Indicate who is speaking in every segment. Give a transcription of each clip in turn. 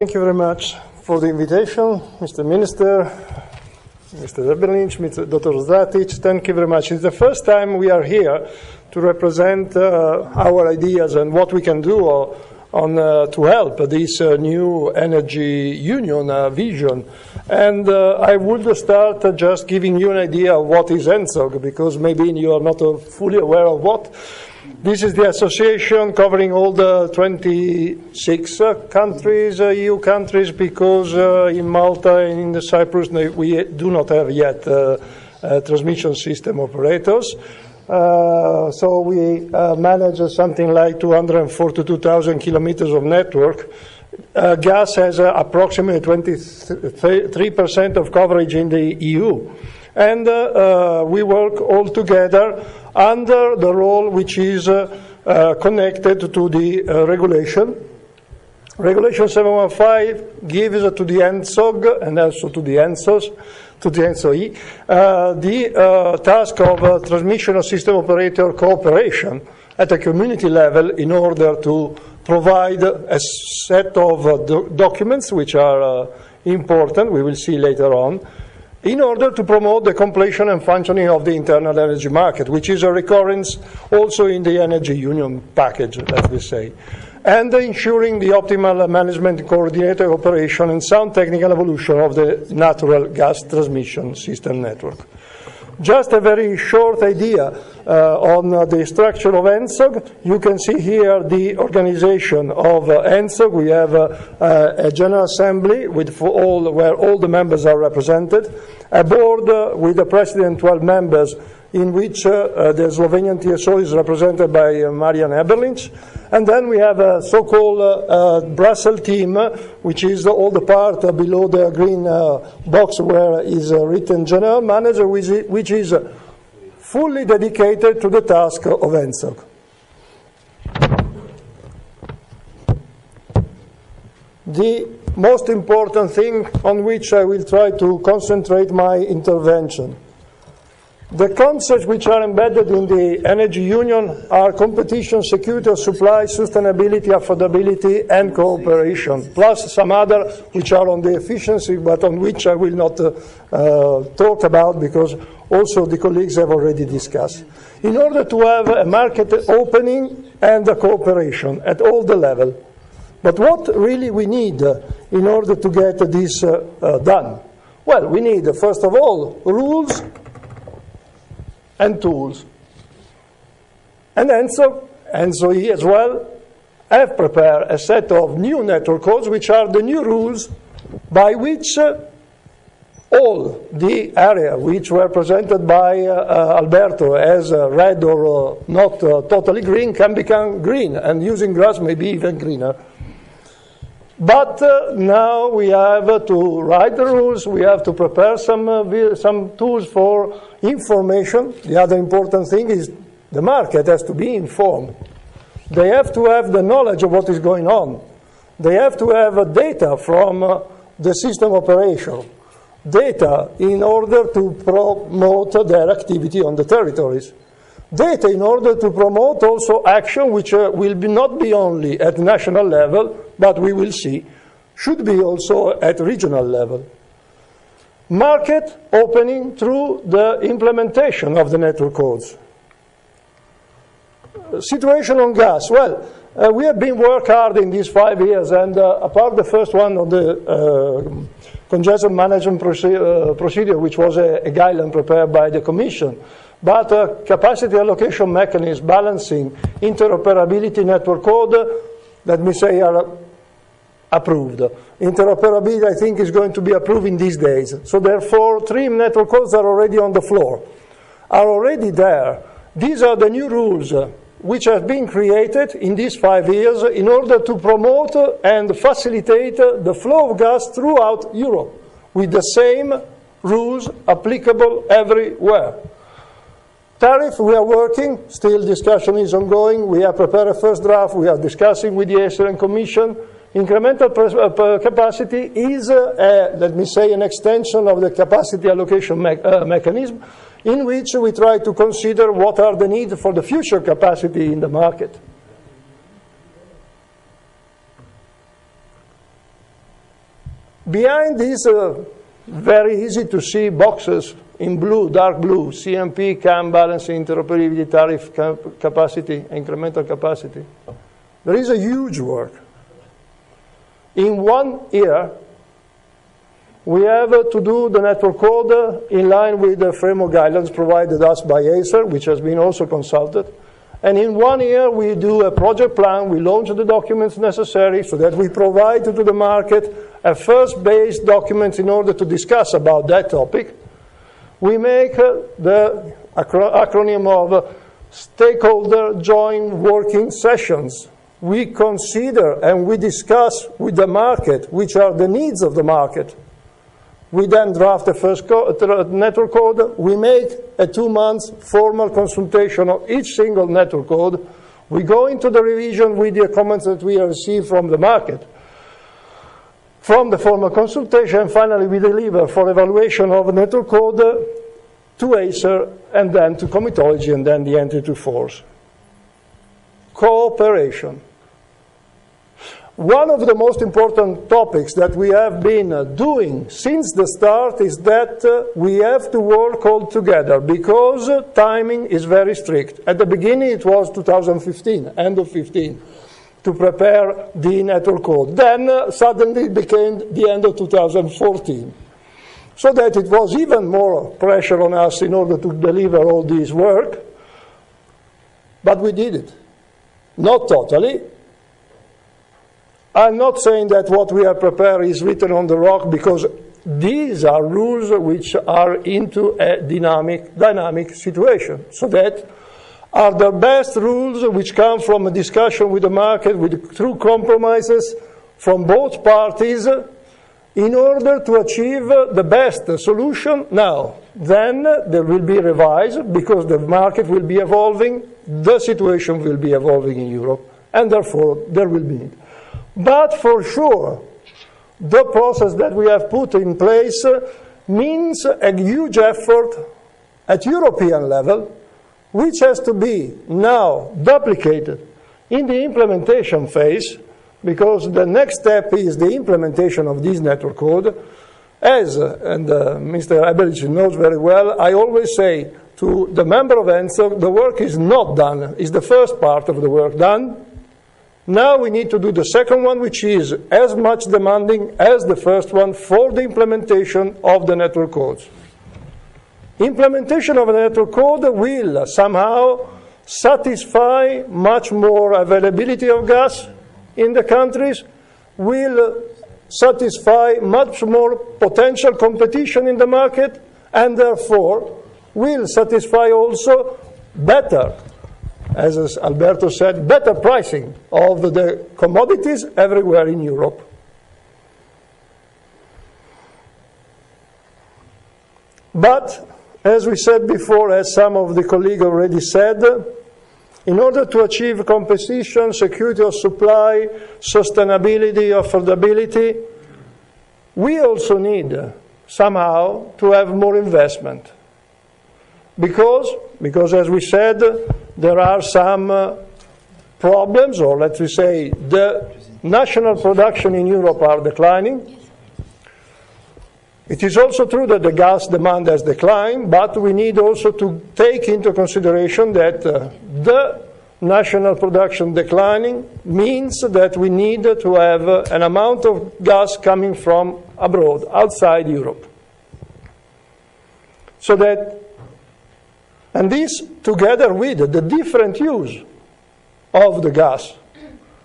Speaker 1: Thank you very much for the invitation, Mr. Minister, Mr. Eberlinch, Dr. Zatic. Thank you very much. It's the first time we are here to represent our ideas and what we can do to help this new energy union vision. And I would start just giving you an idea of what is ENTSOG, because maybe you are not fully aware of what. This is the association covering all the 26 countries, EU countries, because in Malta and in Cyprus we do not have yet transmission system operators. So we manage something like 242,000 kilometers of network. Gas has approximately 23% of coverage in the EU. And we work all together under the role which is connected to the regulation. Regulation 715 gives to the ENTSOG and also to the ENTSOS, to the ENTSOE, the task of transmission system operator cooperation at a community level in order to provide a set of documents which are important, we will see later on, in order to promote the completion and functioning of the internal energy market, which is a recurrence also in the energy union package, let me say, and ensuring the optimal management, coordinated operation, and sound technical evolution of the natural gas transmission system network. Just a very short idea on the structure of ENTSOG. You can see here the organization of ENTSOG. We have a General Assembly where all the members are represented, a board with the President, 12 members, in which the Slovenian TSO is represented by Marian Eberlinch. And then we have a so-called Brussels team, which is all the part below the green box where is written General Manager, which is fully dedicated to the task of ENTSOG. The most important thing on which I will try to concentrate my intervention. The concepts which are embedded in the energy union are competition, security of supply, sustainability, affordability, and cooperation, plus some other which are on the efficiency, but on which I will not talk about because also the colleagues have already discussed. In order to have a market opening and a cooperation at all the levels. But what really we need in order to get this done? Well, we need, first of all, rules and tools. And ENTSOG, ENTSOE as well, have prepared a set of new network codes, which are the new rules by which all the area which were presented by Alberto as red or not totally green can become green, and using grass maybe even greener. But now we have to write the rules, we have to prepare some tools for information. The other important thing is the market has to be informed. They have to have the knowledge of what is going on. They have to have data from the system operation, data in order to promote their activity on the territories. Data in order to promote also action which will not be only at national level, but we will see, should be also at regional level. Market opening through the implementation of the network codes. Situation on gas. Well, we have been working hard in these 5 years, and apart the first one of the congestion management procedure, which was a guideline prepared by the Commission, but capacity allocation mechanism, balancing, interoperability network code, let me say, are approved. Interoperability, I think, is going to be approved in these days. So therefore, 3 network codes are already on the floor, are already there. These are the new rules which have been created in these 5 years in order to promote and facilitate the flow of gas throughout Europe with the same rules applicable everywhere. Tariff, we are working, still discussion is ongoing. We have prepared a first draft, we are discussing with the Excellent Commission. Incremental capacity is, let me say, an extension of the capacity allocation mechanism in which we try to consider what are the needs for the future capacity in the market. Behind these very easy to see boxes in blue, dark blue, CMP, CAM, balancing, interoperability, tariff, capacity, incremental capacity, there is a huge work. In 1 year, we have to do the network code in line with the framework guidelines provided us by Acer, which has been also consulted. And in 1 year, we do a project plan, we launch the documents necessary so that we provide to the market a first base document in order to discuss about that topic. We make the acronym of stakeholder joint working sessions. We consider and we discuss with the market which are the needs of the market. We then draft the first network code. We make a 2 months formal consultation of each single network code. We go into the revision with the comments that we receive from the market. From the formal consultation, and finally we deliver for evaluation of the network code to Acer, and then to comitology, and then the entry to force. Cooperation. One of the most important topics that we have been doing since the start is that we have to work all together because timing is very strict. At the beginning it was 2015, end of 15, to prepare the network code. Then suddenly it became the end of 2014. So that it was even more pressure on us in order to deliver all this work. But we did it. Not totally. I'm not saying that what we have prepared is written on the rock, because these are rules which are into a dynamic situation. So that are the best rules which come from a discussion with the market, through compromises from both parties, in order to achieve the best solution now. Then there will be revised, because the market will be evolving, the situation will be evolving in Europe, and therefore there will be need. But for sure, the process that we have put in place means a huge effort at European level, which has to be now duplicated in the implementation phase, because the next step is the implementation of this network code. As, and Mr. Ebelich knows very well, I always say to the member of ENSO, the work is not done, it's the first part of the work done. Now we need to do the second one, which is as much demanding as the first one for the implementation of the network codes. Implementation of the network code will somehow satisfy much more availability of gas in the countries, will satisfy much more potential competition in the market, and therefore will satisfy also better, as Alberto said, better pricing of the commodities everywhere in Europe. But, as we said before, as some of the colleagues already said, in order to achieve competition, security of supply, sustainability, affordability, we also need somehow to have more investment. Because as we said, there are some problems, or let's say the national production in Europe are declining. It is also true that the gas demand has declined, but we need also to take into consideration that the national production declining means that we need to have an amount of gas coming from abroad, outside Europe. So that, and this together with the different use of the gas.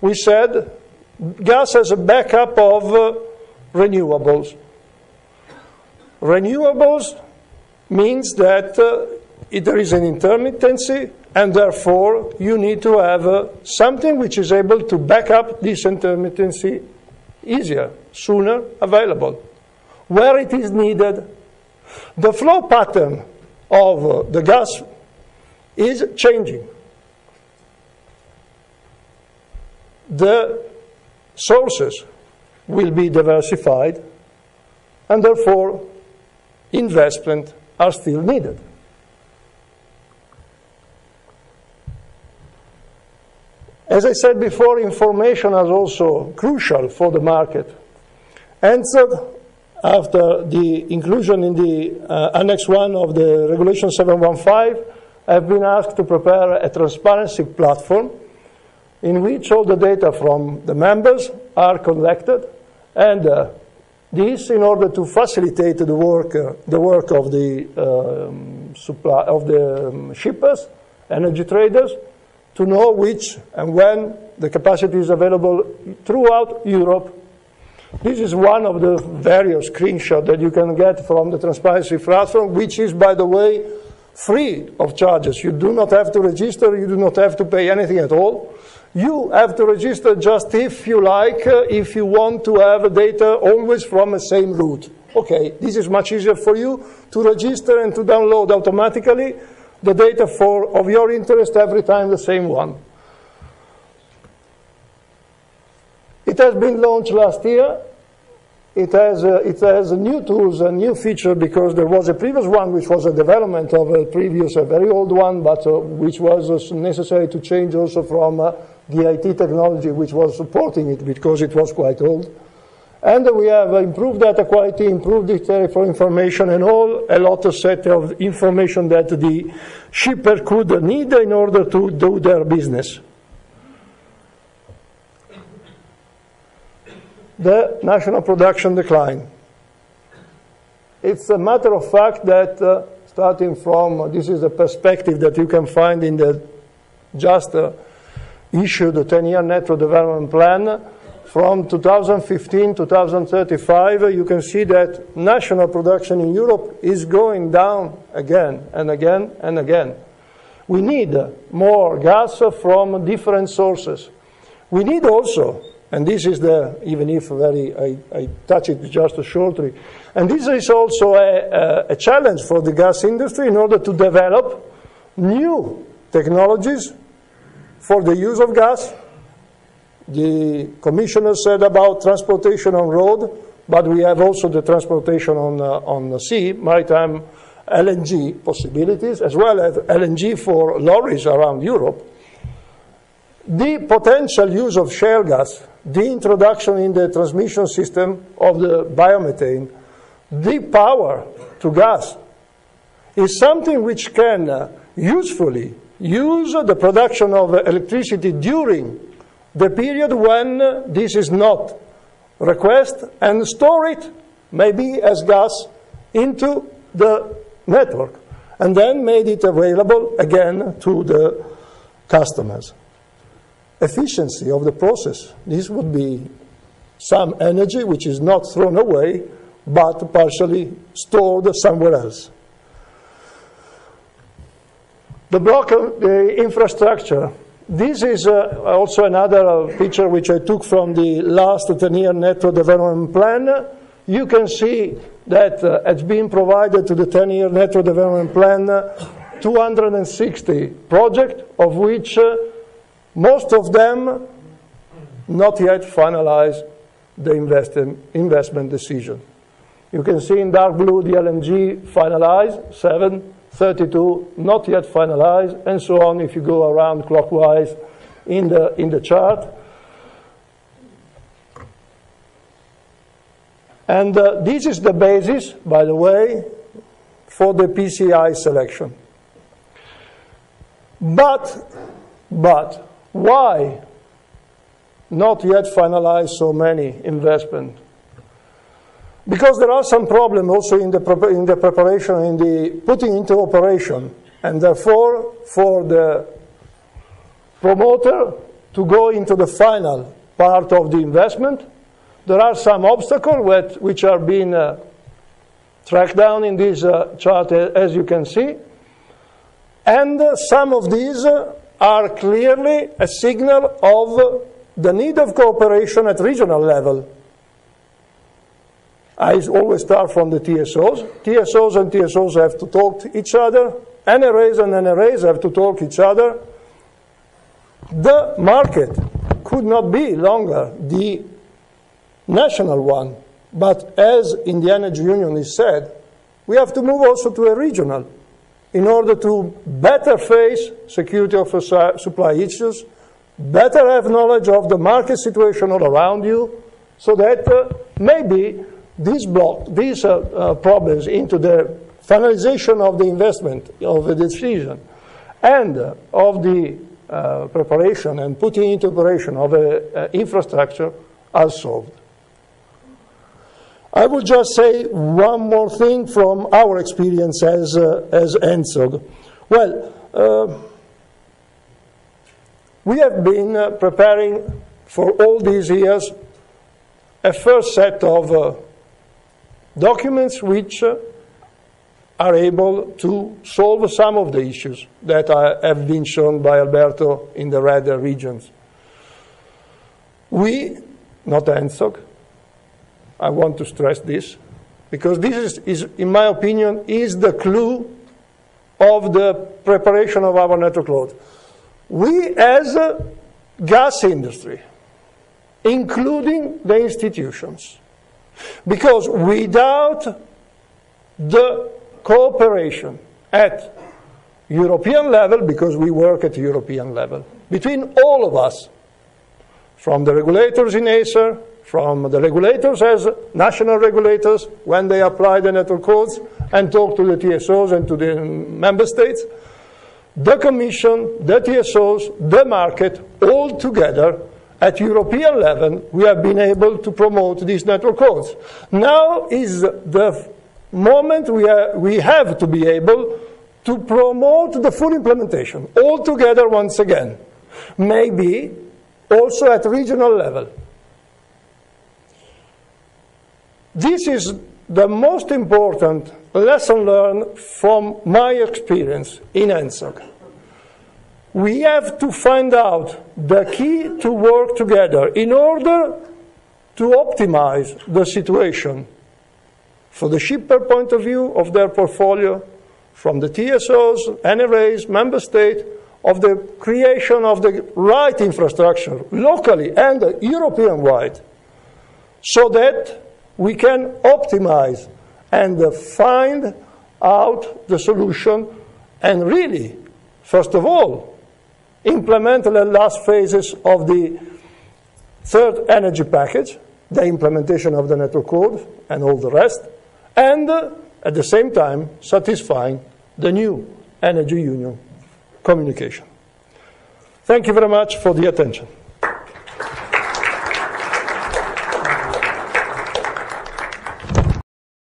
Speaker 1: We said gas as a backup of renewables. Renewables means that there is an intermittency, and therefore you need to have something which is able to back up this intermittency easier, sooner available, where it is needed. The flow pattern of the gas is changing. The sources will be diversified, and therefore investment are still needed. As I said before, information is also crucial for the market. answered after the inclusion in the Annex 1 of the Regulation 715, have been asked to prepare a transparency platform in which all the data from the members are collected, and this in order to facilitate the work of the shippers, energy traders, to know which and when the capacity is available throughout Europe. This is one of the various screenshots that you can get from the transparency platform, which is, by the way, free of charges. You do not have to register, you do not have to pay anything at all. You have to register just if you like, if you want to have data always from the same route. Okay, this is much easier for you to register and to download automatically the data of your interest every time the same one. It has been launched last year. It has new tools and new features because there was a previous one which was a development of a previous, a very old one, but which was necessary to change also from the IT technology which was supporting it because it was quite old. And we have improved data quality, improved detail for information, and a lot of set of information that the shipper could need in order to do their business. The national production decline. It's a matter of fact that starting from, this is the perspective that you can find in the just issued 10-year network development plan. From 2015 to 2035, you can see that national production in Europe is going down again and again and again. We need more gas from different sources. We need also, and this is even if I touch it just shortly, and this is also a challenge for the gas industry in order to develop new technologies for the use of gas. The commissioner said about transportation on road, but we have also the transportation on the sea, maritime LNG possibilities, as well as LNG for lorries around Europe. The potential use of shale gas, the introduction in the transmission system of the biomethane, the power to gas, is something which can usefully use the production of electricity during the period when this is not requested, and store it, maybe as gas, into the network, and then made it available again to the customers. Efficiency of the process. This would be some energy which is not thrown away, but partially stored somewhere else. The infrastructure. This is also another picture which I took from the last 10-year network development plan. You can see that it's been provided to the 10-year network development plan 260 projects, of which most of them not yet finalized the investment decision. You can see in dark blue the LNG finalized, 7, 32 not yet finalized, and so on if you go around clockwise in the chart. And this is the basis, by the way, for the PCI selection. But why not yet finalize so many investments? Because there are some problems also in the preparation, in the putting into operation, and therefore for the promoter to go into the final part of the investment, there are some obstacles which are being tracked down in this chart, as you can see, and some of these are clearly a signal of the need of cooperation at regional level. I always start from the TSOs. TSOs and TSOs have to talk to each other. NRAs and NRAs have to talk to each other. The market could not be longer the national one, but as in the Energy Union is said, we have to move also to a regional in order to better face security of supply issues, better have knowledge of the market situation all around you, so that maybe these problems into the finalization of the investment, of the decision, and of the preparation and putting into operation of infrastructure are solved. I will just say one more thing from our experience as ENTSOG. Well, we have been preparing for all these years a first set of documents which are able to solve some of the issues that have been shown by Alberto in the red regions. We, not ENTSOG, I want to stress this, because this is, in my opinion, is the clue of the preparation of our network load. We, as a gas industry, including the institutions, because without the cooperation at European level, because we work at European level, between all of us, from the regulators in ACER, from the regulators as national regulators when they apply the network codes and talk to the TSOs and to the member states, the Commission, the TSOs, the market, all together at European level, we have been able to promote these network codes. Now is the moment we have to be able to promote the full implementation, all together once again, maybe also at regional level. This is the most important lesson learned from my experience in ENTSOG. We have to find out the key to work together in order to optimize the situation from the shipper point of view of their portfolio, from the TSOs, NRAs, member state, of the creation of the right infrastructure locally and European-wide, so that we can optimize and find out the solution and really, first of all, implement the last phases of the third energy package, the implementation of the network code and all the rest, and at the same time satisfying the new energy union communication. Thank you very much for the attention.